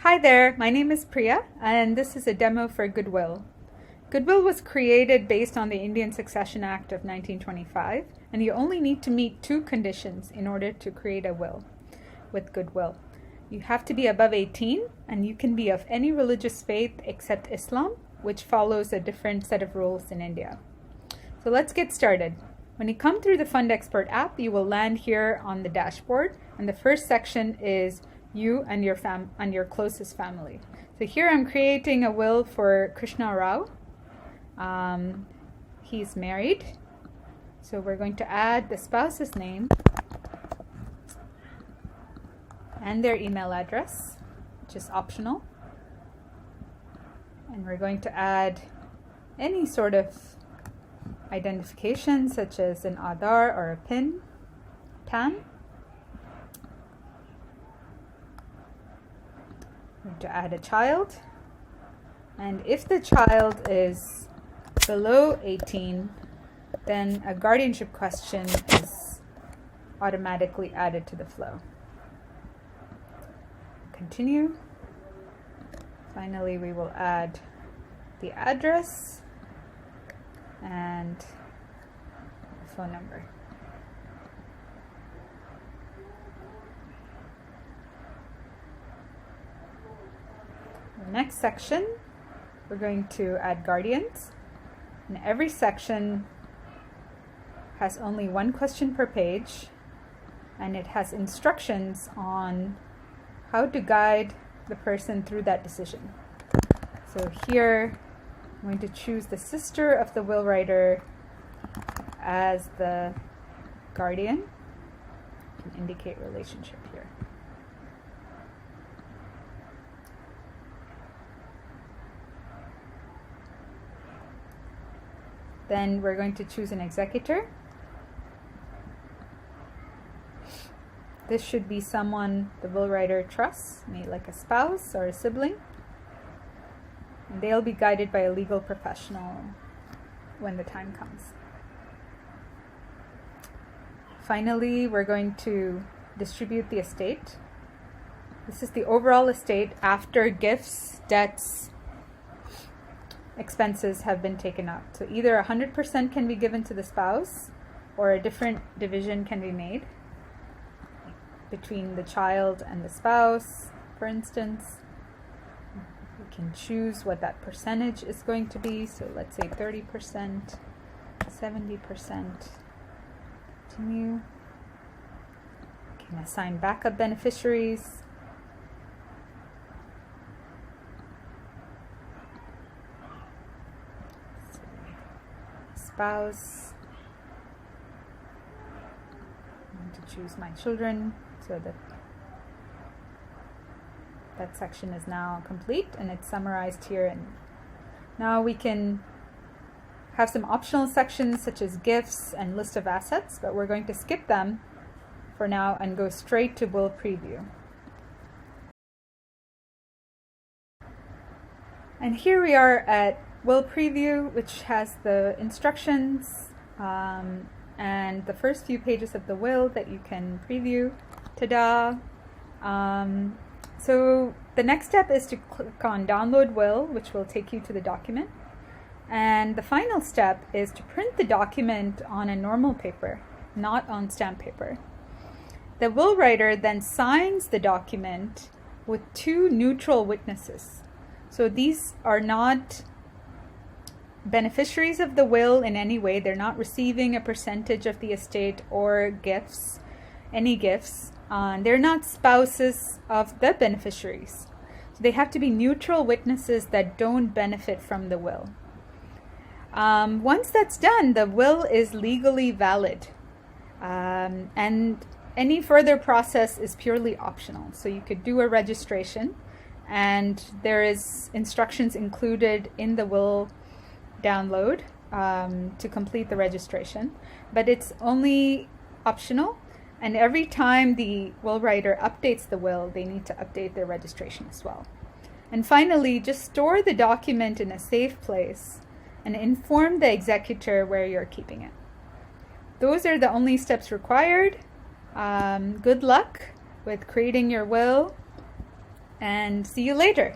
Hi there, my name is Priya, and this is a demo for Goodwill. Goodwill was created based on the Indian Succession Act of 1925, and you only need to meet two conditions in order to create a will with Goodwill. You have to be above 18, and you can be of any religious faith except Islam, which follows a different set of rules in India. So let's get started. When you come through the FundExpert app, you will land here on the dashboard, and the first section is you and your closest family. So here I'm creating a will for Krishna Rao. He's married, so we're going to add the spouse's name and their email address, which is optional, and we're going to add any sort of identification such as an Aadhaar or a PAN. We're going to add a child, and if the child is below 18, then a guardianship question is automatically added to the flow. Continue. Finally, we will add the address and the phone number. The next section, we're going to add guardians, and every section has only one question per page, and it has instructions on how to guide the person through that decision. So here I'm going to choose the sister of the will writer as the guardian and indicate relationship here. Then we're going to choose an executor. This should be someone the will writer trusts, maybe like a spouse or a sibling. And they'll be guided by a legal professional when the time comes. Finally, we're going to distribute the estate. This is the overall estate after gifts, debts, expenses have been taken out. So either 100% can be given to the spouse, or a different division can be made between the child and the spouse, for instance. We can choose what that percentage is going to be. So let's say 30%, 70%. Continue. We can assign backup beneficiaries. Spouse. I'm going to choose my children so that section is now complete and it's summarized here. And now we can have some optional sections such as gifts and list of assets, but we're going to skip them for now and go straight to will preview. And here we are at will preview, which has the instructions and the first few pages of the will that you can preview. Ta-da! So the next step is to click on download will, which will take you to the document. And the final step is to print the document on a normal paper, not on stamp paper. The will writer then signs the document with two neutral witnesses. So these are not beneficiaries of the will in any way. They're not receiving a percentage of the estate or gifts, any gifts. They're not spouses of the beneficiaries. So they have to be neutral witnesses that don't benefit from the will. Once that's done, the will is legally valid. And any further process is purely optional. So you could do a registration, and there is instructions included in the will download to complete the registration, but it's only optional, and every time the will writer updates the will, they need to update their registration as well. And finally, just store the document in a safe place and inform the executor where you're keeping it. Those are the only steps required. Good luck with creating your will, and see you later.